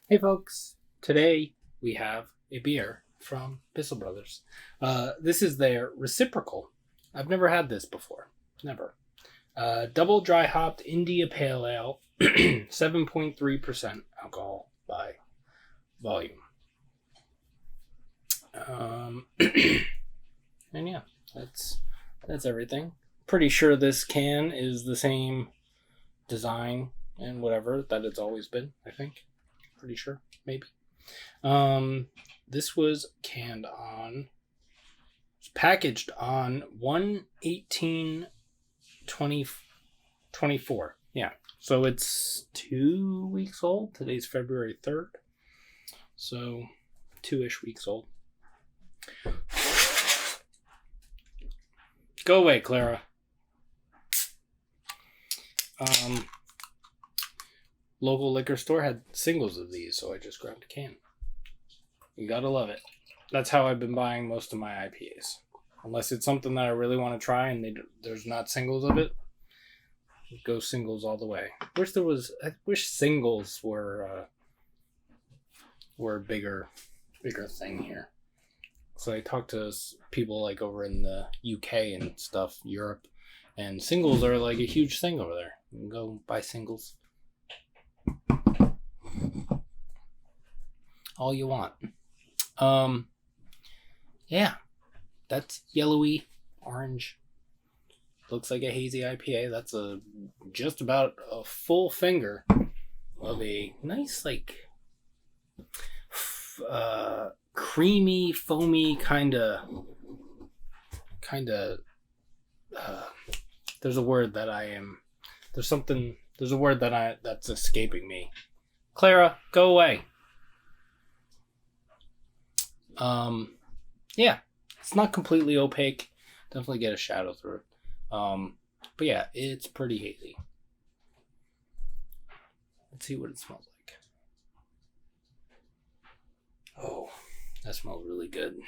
Hey folks, today we have a beer from Bissell Brothers. This is their Reciprocal. I've never had this before. Never. Double dry hopped India Pale Ale, 7.3% alcohol by volume. And yeah, that's everything. Pretty sure this can is the same design and whatever that it's always been, I think. Pretty sure, maybe. This was packaged on 1/18/2024. Yeah, so it's 2 weeks old. Today's February 3rd, so 2-ish weeks old. Go away, Clara. Local liquor store had singles of these, so I just grabbed a can. You gotta love it. That's how I've been buying most of my IPAs. Unless it's something that I really want to try and there's not singles of it, go singles all the way. I wish singles were a bigger thing here. So I talked to people like over in the UK and stuff, Europe, and singles are like a huge thing over there. You can go buy singles all you want. Yeah, that's yellowy orange. Looks like a hazy IPA. That's just about a full finger of a nice, like, creamy, foamy kind of. There's a word that There's a word that's escaping me. Clara, go away. Yeah, it's not completely opaque. Definitely get a shadow through it. But yeah, it's pretty hazy. Let's see what it smells like. Oh, that smells really good.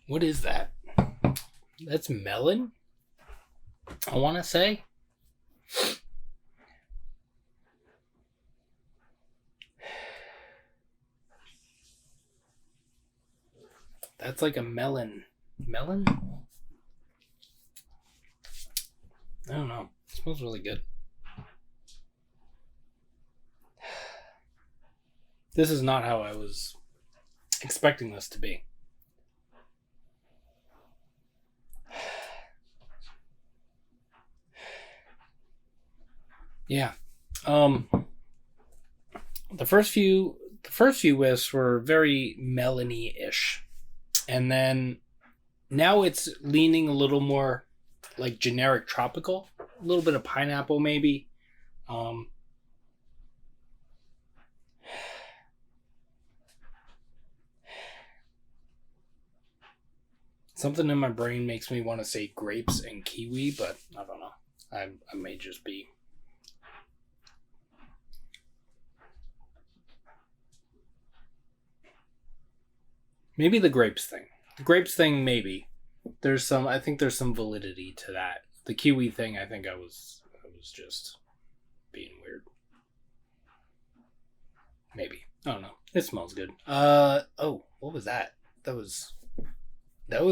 What is that? That's melon? I want to say. That's like a melon. Melon? I don't know. It smells really good. This is not how I was expecting this to be. Yeah. The first few whiffs were very melony-ish. And then now it's leaning a little more like generic tropical. A little bit of pineapple maybe. Something in my brain makes me want to say grapes and kiwi, but I don't know. I may just be. Maybe the grapes thing. The grapes thing, maybe. I think there's some validity to that. The kiwi thing, I think I was just being weird. Maybe. I don't know. It smells good. Oh, what was that? That was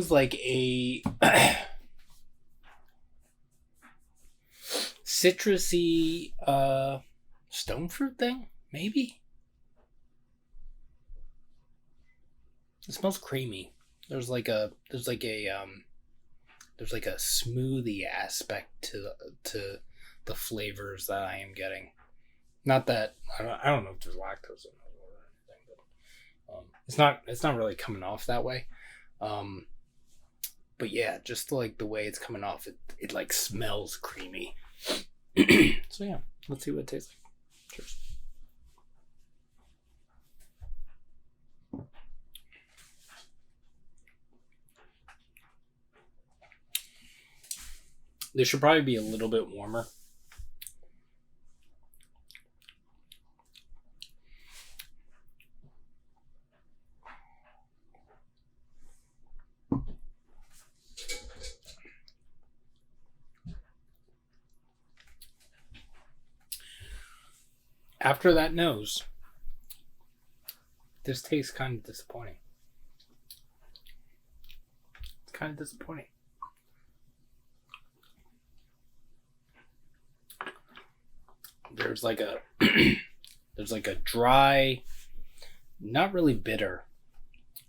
like a citrusy stone fruit thing, maybe. It smells creamy. There's like a smoothie aspect to the flavors that I am getting. Not that I don't know if there's lactose in it or anything, but it's not really coming off that way. But yeah, just like the way it's coming off, it like smells creamy. So yeah, let's see what it tastes like. Cheers. This should probably be a little bit warmer. after that nose, this tastes kind of disappointing. It's kind of disappointing. There's like a there's like a dry, not really bitter.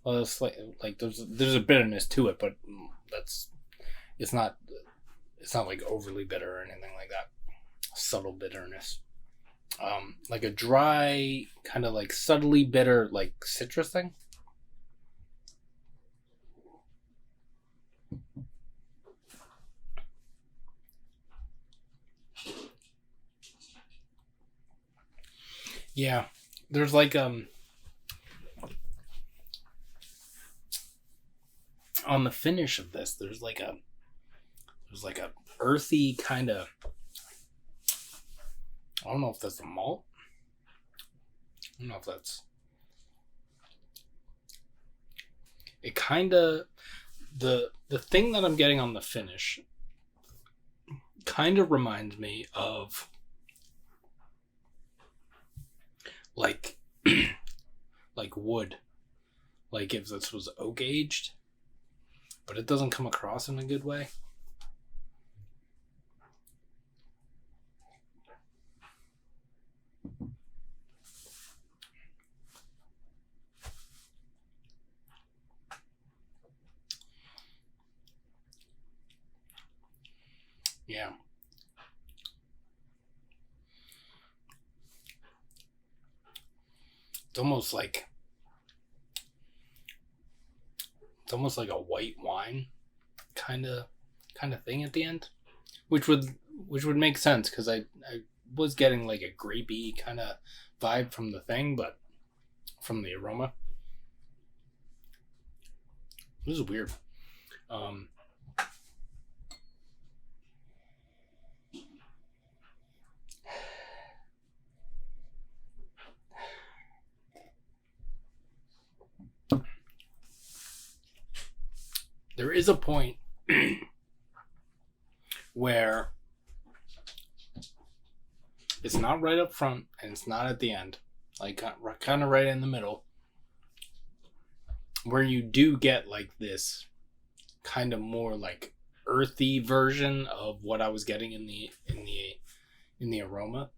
Well, it's like there's a bitterness to it, but it's not like overly bitter or anything like that. Subtle bitterness. Like a dry, kind of like subtly bitter, like citrus thing. Yeah, there's like on the finish of this, there's like a earthy kind of. I don't know if that's a malt. I don't know if that's. It kind of the thing that I'm getting on the finish kind of reminds me of like like wood, like if this was oak aged, but it doesn't come across in a good way. Yeah. It's almost like a white wine kind of thing at the end, which would make sense because I was getting like a grapey kind of vibe from the thing, but from the aroma. This is weird. There is a point where it's not right up front and it's not at the end, like kind of right in the middle, where you do get like this kind of more like earthy version of what I was getting in the aroma.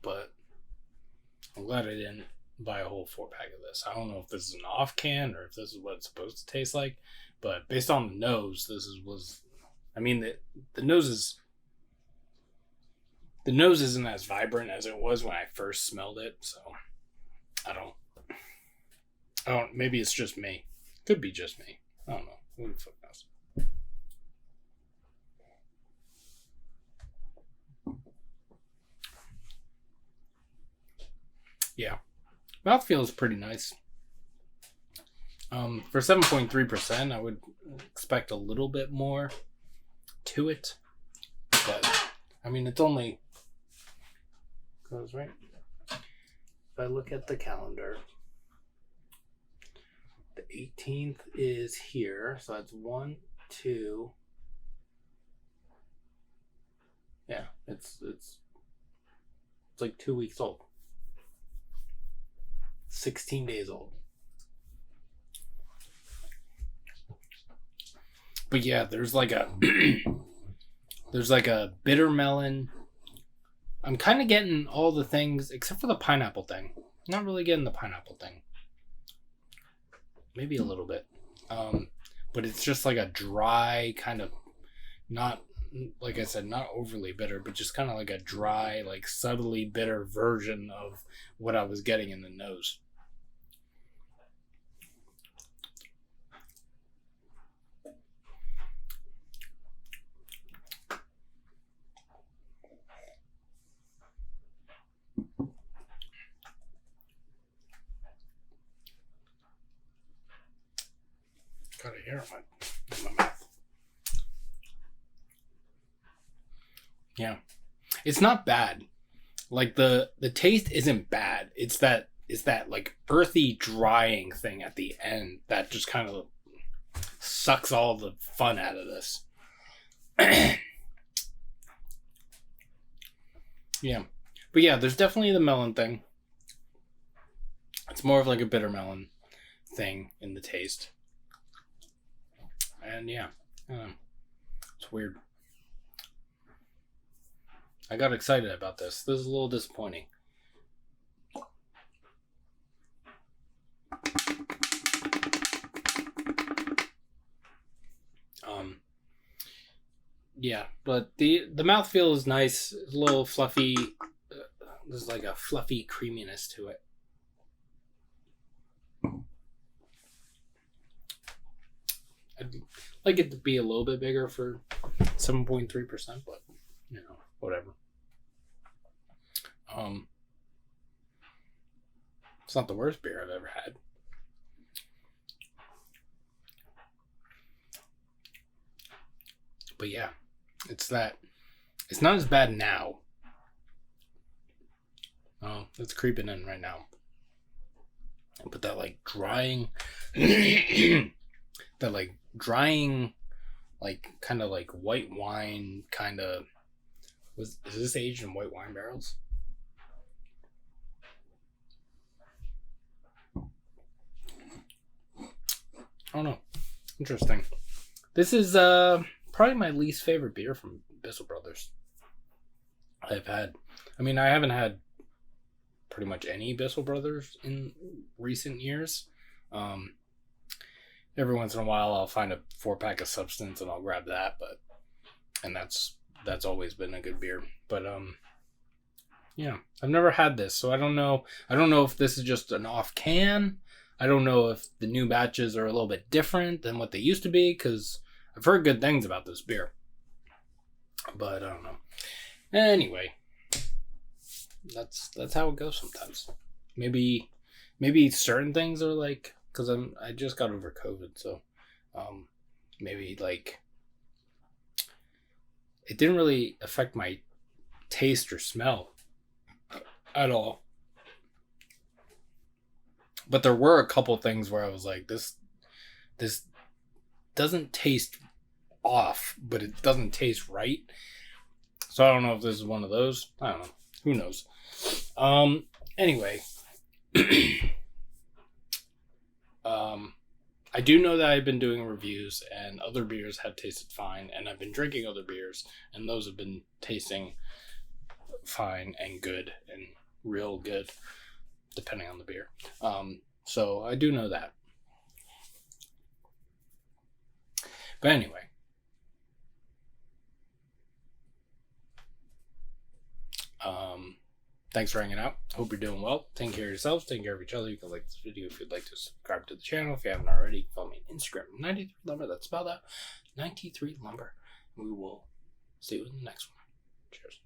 But I'm glad I didn't buy a whole 4-pack of this. I don't know if this is an off can or if this is what it's supposed to taste like, but based on the nose, the nose isn't as vibrant as it was when I first smelled it, so I don't, maybe it's just me. Could be just me. I don't know. Who the fuck knows? Yeah. Mouthfeel is pretty nice. For 7.3%, I would expect a little bit more to it. But, I mean, it's only... Goes right. If I look at the calendar, the 18th is here. So that's 1, 2... Yeah, it's like 2 weeks old. 16 days old. But yeah, there's like a bitter melon. I'm kind of getting all the things except for the pineapple thing. Not really getting the pineapple thing. Maybe a little bit. But it's just like a dry kind of, not, like I said, not overly bitter, but just kind of like a dry, like subtly bitter version of what I was getting in the nose. Got a hair in my mouth. Yeah. It's not bad. Like the taste isn't bad. It's that like earthy drying thing at the end that just kind of sucks all the fun out of this. Yeah. But yeah, there's definitely the melon thing. It's more of like a bitter melon thing in the taste. And yeah, it's weird. I got excited about this. This is a little disappointing. Yeah, but the mouthfeel is nice. It's a little fluffy. There's like a fluffy creaminess to it. I'd like it to be a little bit bigger for 7.3%, but whatever. It's not the worst beer I've ever had. But yeah, it's not as bad now. Oh, it's creeping in right now. But that like drying, like kind of like white wine kind of, is this aged in white wine barrels? Oh no, interesting. This is probably my least favorite beer from Bissell Brothers I've had. I mean, I haven't had pretty much any Bissell Brothers in recent years. Every once in a while I'll find a 4-pack of Substance and I'll grab that, and that's always been a good beer. But yeah, I've never had this, so I don't know if this is just an off can. I don't know if the new batches are a little bit different than what they used to be, because I've heard good things about this beer. But I don't know. Anyway, that's how it goes sometimes. Maybe certain things are like, because I just got over COVID, so maybe like it didn't really affect my taste or smell at all. But there were a couple things where I was like, this doesn't taste off, but it doesn't taste right. So I don't know if this is one of those. I don't know. Who knows? Anyway. I do know that I've been doing reviews and other beers have tasted fine, and I've been drinking other beers and those have been tasting fine and good and real good, depending on the beer. So I do know that. But anyway. Thanks for hanging out. Hope you're doing well. Take care of yourselves. Take care of each other. You can like this video if you'd like to subscribe to the channel. If you haven't already, follow me on Instagram. 93 Lumber. That's spelled out 93 Lumber. We will see you in the next one. Cheers.